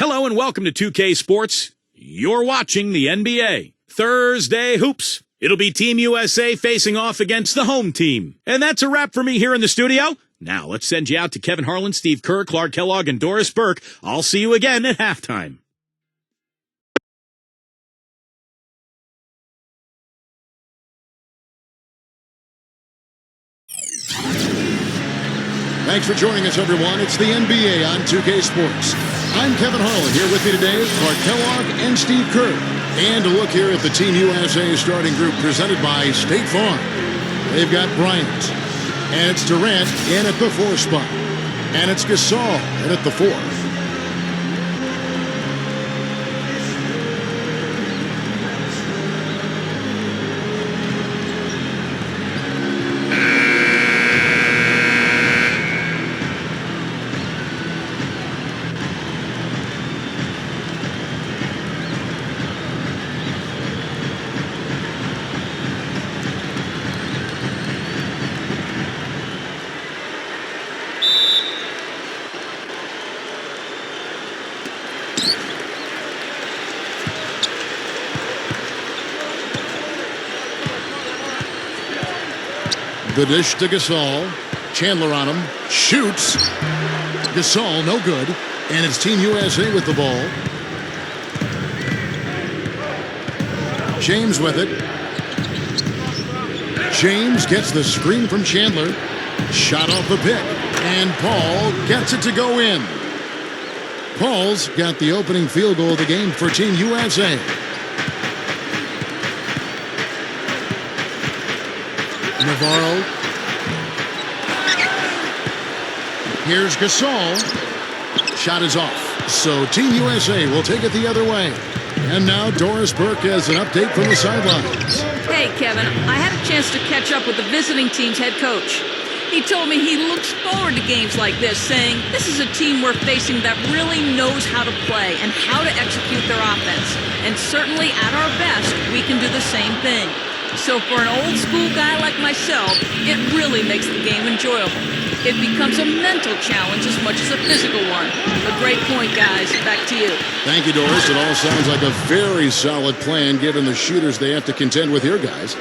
Hello and welcome to 2K Sports. You're watching the NBA. Thursday Hoops. It'll be Team USA facing off against the home team. And that's a wrap for me here in the studio. Now let's send you out to Kevin Harlan, Steve Kerr, Clark Kellogg, and Doris Burke. I'll see you again at halftime. Thanks for joining us, everyone. It's the NBA on 2K Sports. I'm Kevin Harlan. Here with me today, Clark Kellogg and Steve Kerr. And a look here at the Team USA starting group presented by State Farm. They've got Bryant, and it's Durant in at the 4 spot. And it's Gasol in at the 4. The dish to Gasol. Chandler on him. Shoots. Gasol, no good. And it's Team USA with the ball. James with it. James gets the screen from Chandler. Shot off the pick. And Paul gets it to go in. Paul's got the opening field goal of the game for Team USA. Navarro. Here's Gasol. Shot is off. So Team USA will take it the other way. And now Doris Burke has an update from the sidelines. Hey, Kevin. I had a chance to catch up with the visiting team's head coach. He told me he looks forward to games like this, saying this is a team we're facing that really knows how to play and how to execute their offense. And certainly at our best, we can do the same thing. So for an old school guy like myself, it really makes the game enjoyable. It becomes a mental challenge as much as a physical one. A great point, guys. Back to you. Thank you, Doris. It all sounds like a very solid plan given the shooters they have to contend with here, guys.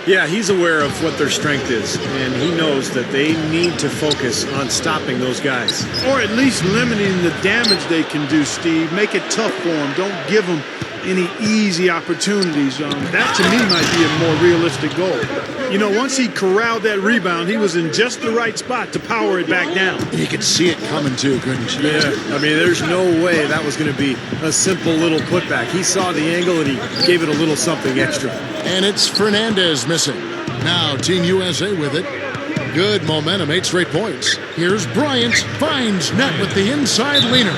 Yeah, he's aware of what their strength is, and he knows that they need to focus on stopping those guys. Or at least limiting the damage they can do, Steve. Make it tough for them. Don't give them any easy opportunities. That, to me, might be a more realistic goal. You know, once he corralled that rebound, he was in just the right spot to power it back down. And you could see it coming, too, couldn't you? Yeah, I mean, there's no way that was going to be a simple little putback. He saw the angle, and he gave it a little something extra. And it's Fernandez missing. Now Team USA with it. Good momentum, 8 straight points. Here's Bryant, finds net with the inside leaner.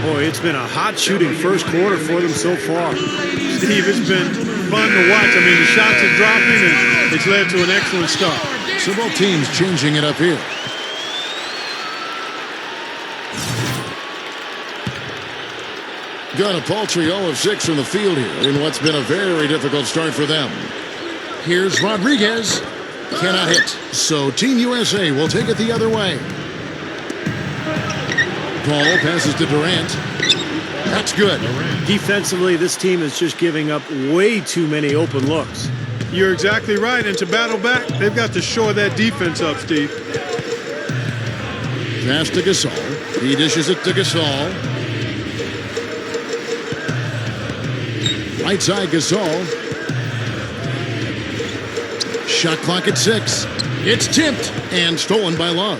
Boy, it's been a hot shooting first quarter for them so far. Steve, it's been fun to watch. I mean, the shots are dropping, and it's led to an excellent start. So both teams changing it up here. Got a paltry 0 of 6 from the field here in what's been a very difficult start for them. Here's Rodriguez. Cannot hit. So Team USA will take it the other way. Paul passes to Durant. That's good. Defensively, this team is just giving up way too many open looks. You're exactly right. And to battle back, they've got to shore that defense up, Steve. Pass to Gasol. He dishes it to Gasol. Right side Gasol. Shot clock at 6. It's tipped and stolen by Love.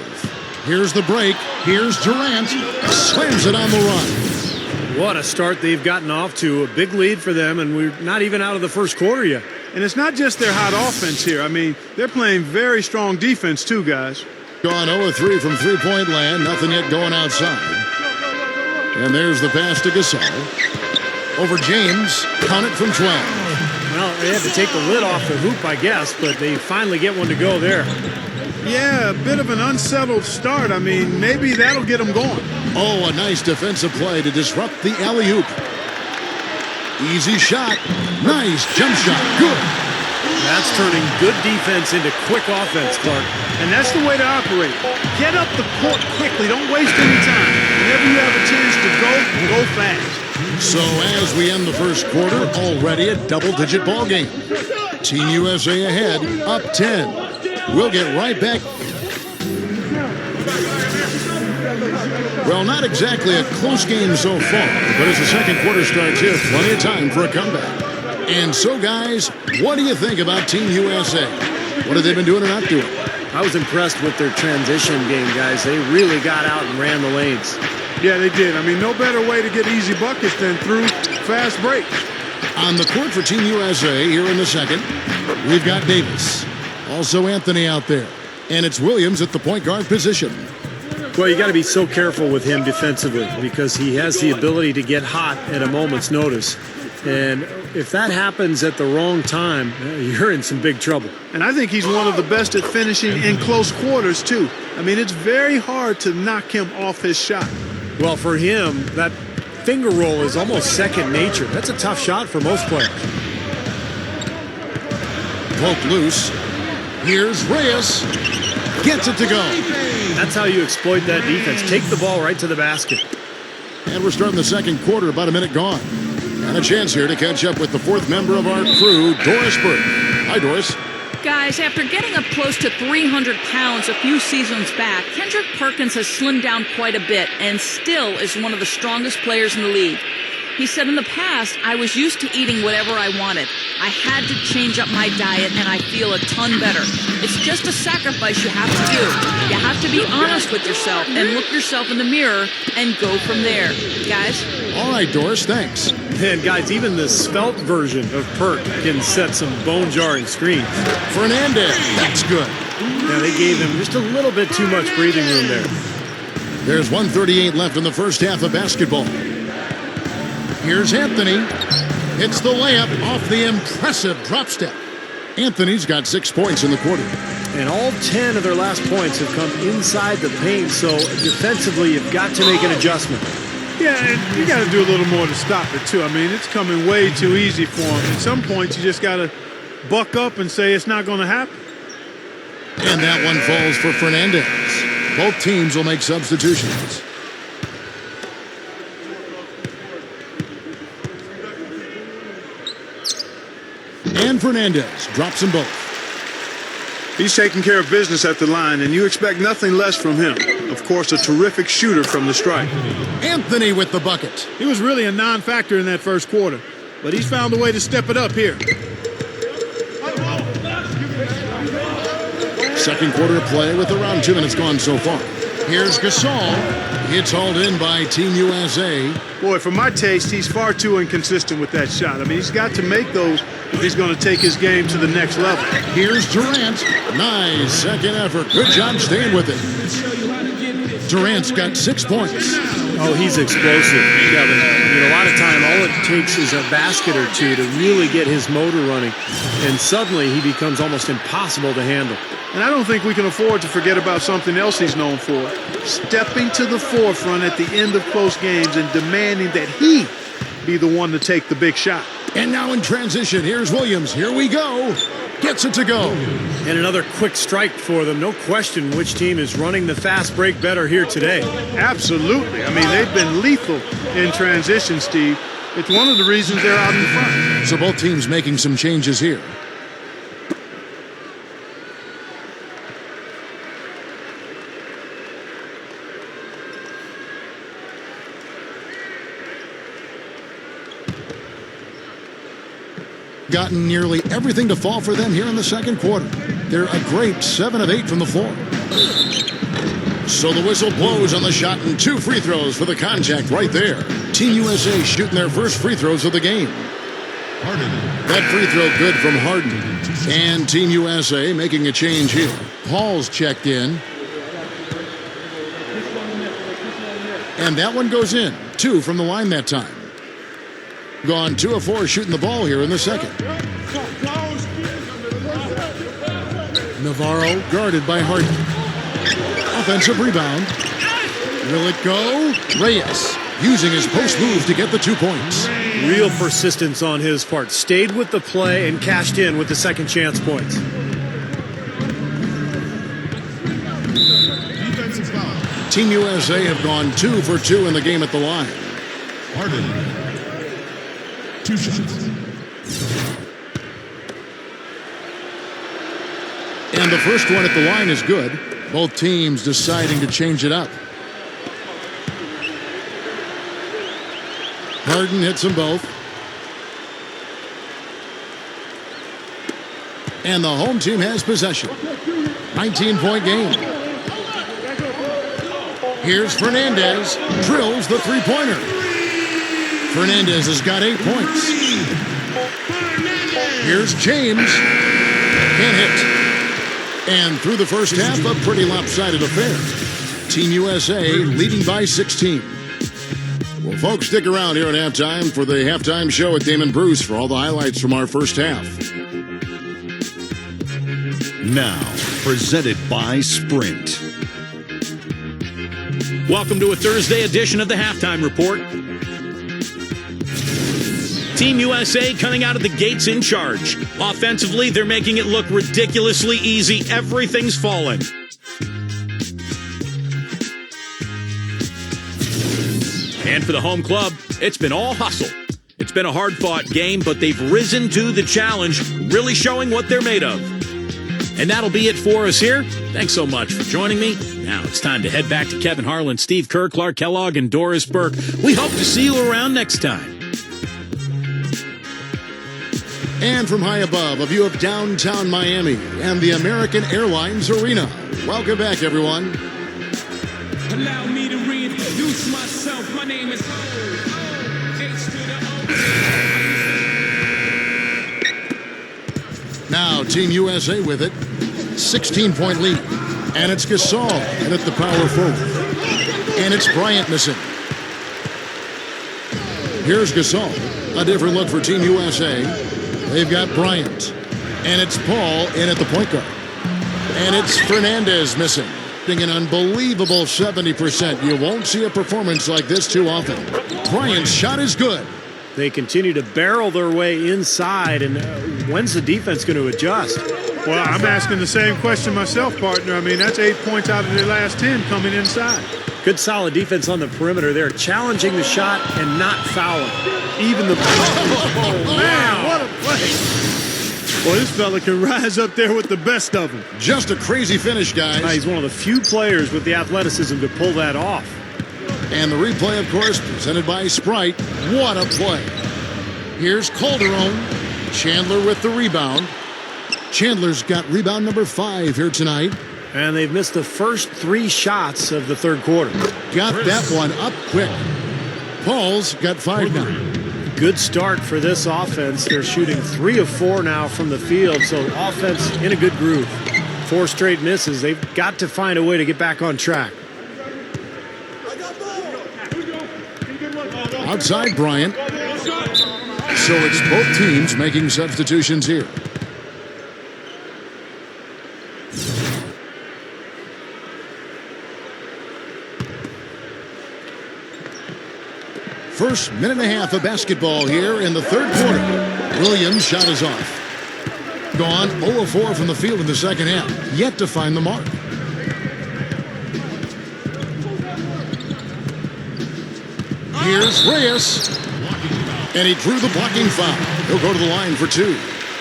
Here's the break. Here's Durant. Slams it on the run. What a start they've gotten off to. A big lead for them, and we're not even out of the first quarter yet. And it's not just their hot offense here. I mean, they're playing very strong defense too, guys. Gone 0-3 from three-point land. Nothing yet going outside. And there's the pass to Gasol. Over James. Count it from 12. Well, they had to take the lid off the hoop, I guess, but they finally get one to go there. Yeah, a bit of an unsettled start. I mean, maybe that'll get them going. Oh, a nice defensive play to disrupt the alley-oop. Easy shot. Nice jump shot. Good. That's turning good defense into quick offense, Clark. And that's the way to operate. Get up the court quickly. Don't waste any time. Whenever you have a chance to go fast. So as we end the first quarter, already a double-digit ball game. Team USA ahead, up 10. We'll get right back. Well, not exactly a close game so far, but as the second quarter starts here, plenty of time for a comeback. And so, guys, what do you think about Team USA? What have they been doing or not doing? I was impressed with their transition game, guys. They really got out and ran the lanes. Yeah, they did. I mean, no better way to get easy buckets than through fast breaks. On the court for Team USA here in the second, we've got Davis. Also Anthony out there. And it's Williams at the point guard position. Well, you got to be so careful with him defensively because he has the ability to get hot at a moment's notice. And if that happens at the wrong time, you're in some big trouble. And I think he's one of the best at finishing in close quarters, too. I mean, it's very hard to knock him off his shot. Well, for him, that finger roll is almost second nature. That's a tough shot for most players. Broke loose. Here's Reyes. Gets it to go. That's how you exploit that defense. Take the ball right to the basket. And we're starting the second quarter, about a minute gone. And a chance here to catch up with the fourth member of our crew, Doris Burke. Hi, Doris. Guys, after getting up close to 300 pounds a few seasons back, Kendrick Perkins has slimmed down quite a bit and still is one of the strongest players in the league. He said, in the past, I was used to eating whatever I wanted. I had to change up my diet, and I feel a ton better. It's just a sacrifice you have to do. You have to be honest with yourself and look yourself in the mirror and go from there. Guys? All right, Doris, thanks. And guys, even the svelte version of Perk can set some bone-jarring screens. Fernandez, that's good. Now, they gave him just a little bit too much breathing room there. There's 1:38 left in the first half of basketball. Here's Anthony. Hits the layup off the impressive drop step. Anthony's got 6 points in the quarter. And all 10 of their last points have come inside the paint, so defensively you've got to make an adjustment. Yeah, and you got to do a little more to stop it, too. I mean, it's coming way too easy for him. At some points, you just got to buck up and say it's not going to happen. And that one falls for Fernandez. Both teams will make substitutions. And Fernandez drops them both. He's taking care of business at the line, and you expect nothing less from him. Of course, a terrific shooter from the stripe. Anthony with the bucket. He was really a non-factor in that first quarter, but he's found a way to step it up here. Second quarter of play with around 2 minutes gone so far. Here's Gasol. It's hauled in by Team USA. Boy, for my taste, he's far too inconsistent with that shot. I mean, he's got to make those if he's going to take his game to the next level. Here's Durant. Nice second effort. Good job staying with it. Durant's got 6 points. Oh, he's explosive, Kevin. I mean, a lot of time, all it takes is a basket or two to really get his motor running. And suddenly, he becomes almost impossible to handle. And I don't think we can afford to forget about something else he's known for. Stepping to the forefront at the end of close games and demanding that he be the one to take the big shot. And now in transition, here's Williams. Here we go. Gets it to go. And another quick strike for them. No question which team is running the fast break better here today. Absolutely. I mean, they've been lethal in transition, Steve. It's one of the reasons they're out in front. So both teams making some changes here. Gotten nearly everything to fall for them here in the second quarter. They're a great 7 of 8 from the floor. So the whistle blows on the shot and 2 free throws for the contact right there. Team USA shooting their first free throws of the game. Harden. That free throw good from Harden. And Team USA making a change here. Paul's checked in. And that one goes in. 2 from the line that time. Gone 2 of 4 shooting the ball here in the second. Navarro guarded by Harden. Offensive rebound. Will it go? Reyes using his post move to get the 2 points. Real persistence on his part. Stayed with the play and cashed in with the second chance points. Team USA have gone 2 for 2 in the game at the line. Harden. 2 shots. And the first one at the line is good. Both teams deciding to change it up. Harden hits them both. And the home team has possession. 19-point game. Here's Fernandez. Drills the three-pointer. Fernandez has got 8 points. Here's James. Can't hit. And through the first half, a pretty lopsided affair. Team USA leading by 16. Well, folks, stick around here at halftime for the halftime show with Damon Bruce for all the highlights from our first half. Now, presented by Sprint. Welcome to a Thursday edition of the Halftime Report. Team USA coming out of the gates in charge. Offensively, they're making it look ridiculously easy. Everything's falling. And for the home club, it's been all hustle. It's been a hard-fought game, but they've risen to the challenge, really showing what they're made of. And that'll be it for us here. Thanks so much for joining me. Now it's time to head back to Kevin Harlan, Steve Kerr, Clark Kellogg, and Doris Burke. We hope to see you around next time. And from high above, a view of downtown Miami and the American Airlines Arena. Welcome back, everyone. Allow me to reintroduce myself. My name is H to the O. Now, Team USA with it. 16-point lead. And it's Gasol and at the power forward. And it's Bryant missing. Here's Gasol. A different look for Team USA. They've got Bryant. And it's Paul in at the point guard. And it's Fernandez missing. An unbelievable 70%. You won't see a performance like this too often. Bryant's shot is good. They continue to barrel their way inside, and when's the defense going to adjust? Well, I'm asking the same question myself, partner. I mean, that's 8 points out of their last 10 coming inside. Good solid defense on the perimeter there, challenging the shot and not fouling. Even the... Oh, man, what a play. Boy, this fella can rise up there with the best of them. Just a crazy finish, guys. He's one of the few players with the athleticism to pull that off. And the replay, of course, presented by Sprite. What a play. Here's Calderon. Chandler with the rebound. Chandler's got rebound number 5 here tonight. And they've missed the first 3 shots of the third quarter. Got that one up quick. Paul's got 5 now. Good start for this offense. They're shooting 3 of 4 now from the field, so offense in a good groove. 4 straight misses. They've got to find a way to get back on track. Outside Bryant. So it's both teams making substitutions here. First minute and a half of basketball here in the third quarter. Williams' shot is off. Gone 0 of 4 from the field in the second half. Yet to find the mark. Here's Reyes. And he drew the blocking foul. He'll go to the line for 2.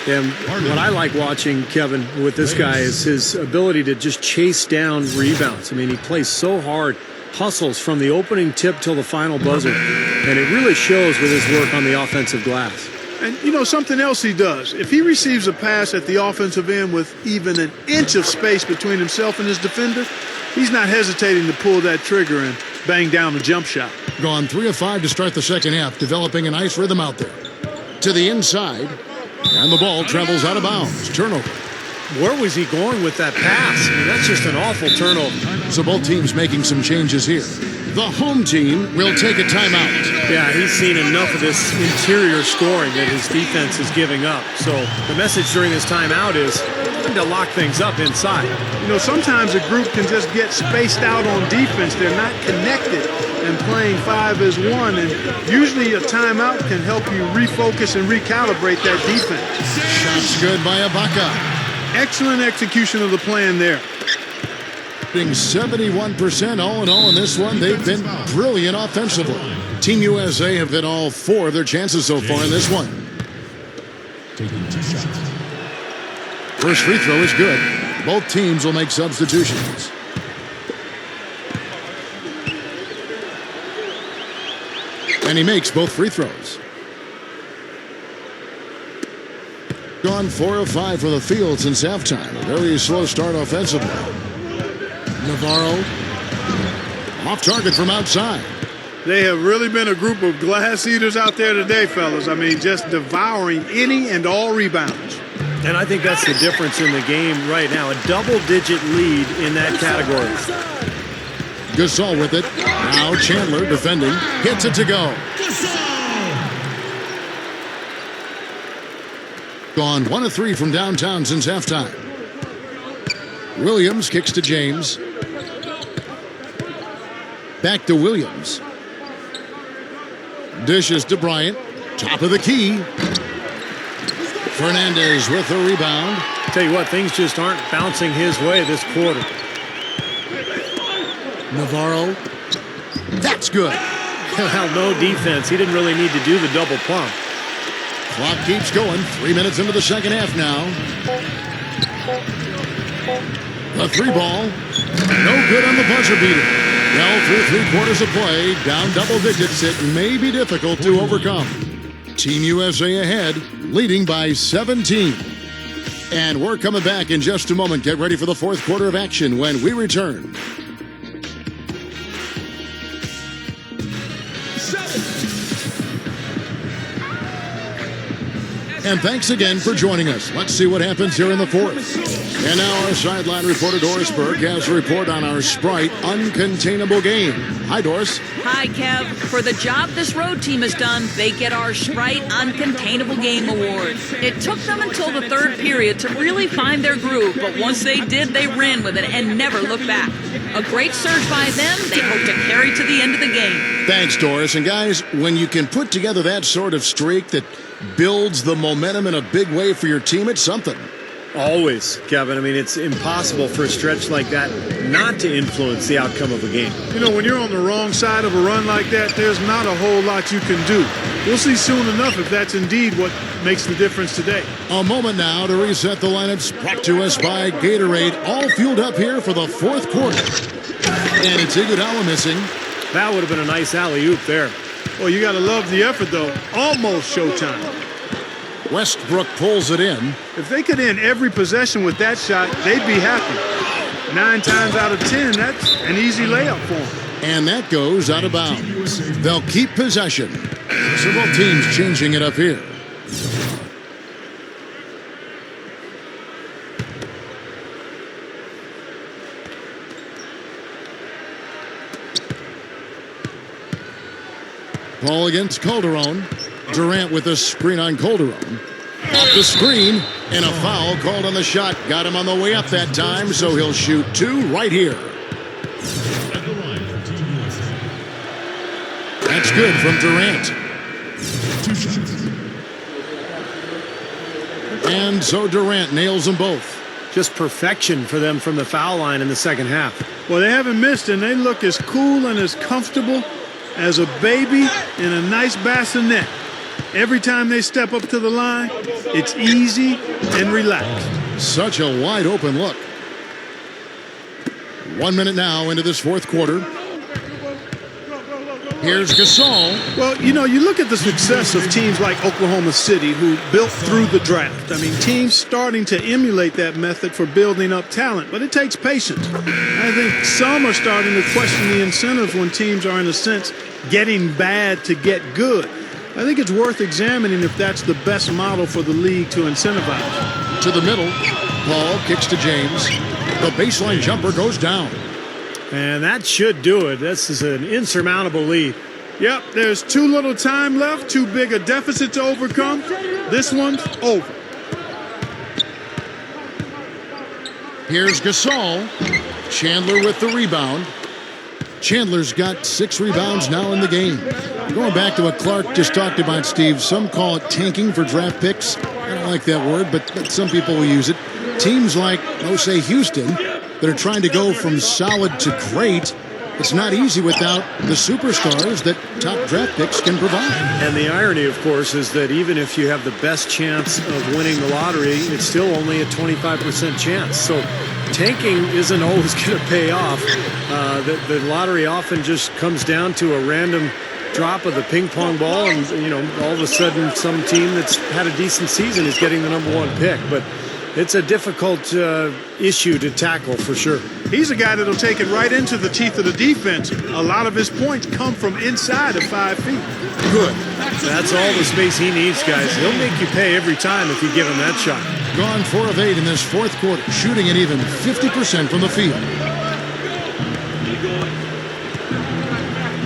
And what I like watching, Kevin, with this guy is his ability to just chase down rebounds. I mean, he plays so hard, hustles from the opening tip till the final buzzer, and it really shows with his work on the offensive glass. And, you know, something else he does. If he receives a pass at the offensive end with even an inch of space between himself and his defender, he's not hesitating to pull that trigger and bang down the jump shot. Gone 3 of 5 to start the second half, developing a nice rhythm out there. To the inside, and the ball travels out of bounds. Turnover. Where was he going with that pass? I mean, that's just an awful turnover. So both teams making some changes here. The home team will take a timeout. Yeah, he's seen enough of this interior scoring that his defense is giving up. So the message during this timeout is time to lock things up inside. You know, sometimes a group can just get spaced out on defense. They're not connected and playing 5 as 1. And usually a timeout can help you refocus and recalibrate that defense. Shots good by Ibaka. Excellent execution of the plan there. Being 71% all in all in this one. They've been brilliant offensively. Team USA have hit all 4 of their chances so far in this one. First free throw is good. Both teams will make substitutions. And he makes both free throws. Gone 4 of 5 for the field since halftime. A very slow start offensively. Navarro off target from outside. They have really been a group of glass eaters out there today, fellas. I mean, just devouring any and all rebounds. And I think that's the difference in the game right now. A double-digit lead in that category. Gasol with it. Now Chandler defending. Gets it to go. Gone 1 of 3 from downtown since halftime. Williams kicks to James. Back to Williams. Dishes to Bryant. Top of the key. Fernandez with the rebound. Tell you what, things just aren't bouncing his way this quarter. Navarro. That's good. Well, no defense. He didn't really need to do the double pump. Clock keeps going. 3 minutes into the second half now. The 3 ball. No good on the buzzer beater. Well, through 3 quarters of play, down double digits, it may be difficult to overcome. Team USA ahead, leading by 17. And we're coming back in just a moment. Get ready for the 4th quarter of action when we return. And thanks again for joining us. Let's see what happens here in the 4th. And now our sideline reporter, Doris Berg, has a report on our Sprite Uncontainable game. Hi, Doris. Hi, Kev. For the job this road team has done, they get our Sprite Uncontainable Game Award. It took them until the 3rd period to really find their groove, but once they did, they ran with it and never looked back. A great surge by them. They hope to carry to the end of the game. Thanks, Doris. And guys, when you can put together that sort of streak that builds the momentum in a big way for your team, it's something. Always, Kevin. I mean, it's impossible for a stretch like that not to influence the outcome of a game. You know, when you're on the wrong side of a run like that, there's not a whole lot you can do. We'll see soon enough if that's indeed what makes the difference today. A moment now to reset the lineups, brought to us by Gatorade. All fueled up here for the 4th quarter. And it's Iguodala missing. That would have been a nice alley-oop there. Well, you got to love the effort, though. Almost showtime. Westbrook pulls it in. If they could end every possession with that shot, they'd be happy. 9 times out of 10, that's an easy layup for them. And that goes out of bounds. They'll keep possession. Several teams changing it up here. Ball against Calderon. Durant with a screen on Calderon. Off the screen, and a foul called on the shot. Got him on the way up that time, so he'll shoot 2 right here. That's good from Durant. And so Durant nails them both. Just perfection for them from the foul line in the second half. Well, they haven't missed, and they look as cool and as comfortable as a baby in a nice bassinet. Every time they step up to the line, it's easy and relaxed. Such a wide open look. 1 minute now into this 4th quarter. Here's Gasol. Well, you know, you look at the success of teams like Oklahoma City who built through the draft. I mean, teams starting to emulate that method for building up talent, but it takes patience. I think some are starting to question the incentives when teams are, in a sense, getting bad to get good. I think it's worth examining if that's the best model for the league to incentivize. To the middle. Paul kicks to James. The baseline jumper goes down. And that should do it. This is an insurmountable lead. Yep, there's too little time left, too big a deficit to overcome. This one's over. Here's Gasol. Chandler with the rebound. Chandler's got 6 rebounds now in the game. Going back to what Clark just talked about, Steve, some call it tanking for draft picks. I don't like that word, but some people will use it. Teams like, say, Houston, that are trying to go from solid to great. It's not easy without the superstars that top draft picks can provide. And the irony, of course, is that even if you have the best chance of winning the lottery, it's still only a 25% chance. So tanking isn't always going to pay off. The lottery often just comes down to a random drop of the ping pong ball, and all of a sudden some team that's had a decent season is getting the #1 pick. But it's a difficult issue to tackle for sure. He's a guy that'll take it right into the teeth of the defense. A lot of his points come from inside of 5 feet. Good. That's all the space he needs, guys. He'll make you pay every time if you give him that shot. Gone 4 of 8 in this fourth quarter, shooting at even 50% from the field.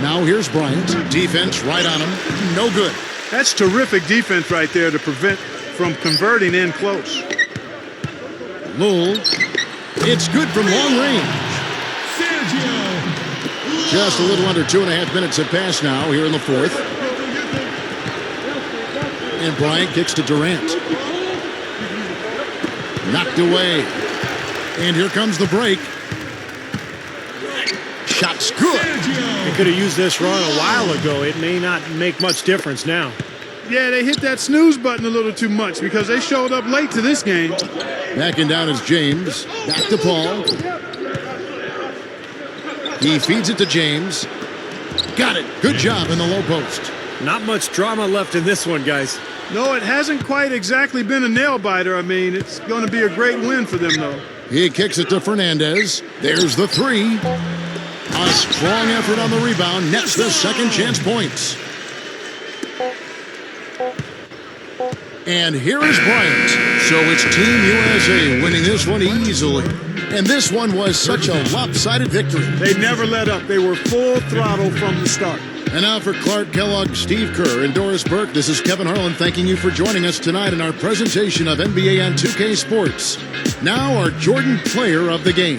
Now here's Bryant. Defense right on him. No good. That's terrific defense right there to prevent from converting in close. Lowell. It's good from long range. Just a little under 2.5 minutes have passed now here in the fourth. And Bryant kicks to Durant. Knocked away. And here comes the break. Shot's good. They could have used this run a while ago. It may not make much difference now. Yeah, they hit that snooze button a little too much because they showed up late to this game. Backing down is James. Back to Paul. He feeds it to James. Got it. Good job in the low post. Not much drama left in this one, guys. No, it hasn't quite exactly been a nail-biter. I mean, it's going to be a great win for them, though. He kicks it to Fernandez. There's the three. A strong effort on the rebound. Nets the second chance points. And here is Bryant. So it's Team USA winning this one easily. And this one was such a lopsided victory. They never let up. They were full throttle from the start. And now for Clark Kellogg, Steve Kerr, and Doris Burke, this is Kevin Harlan thanking you for joining us tonight in our presentation of NBA on 2K Sports. Now our Jordan Player of the Game.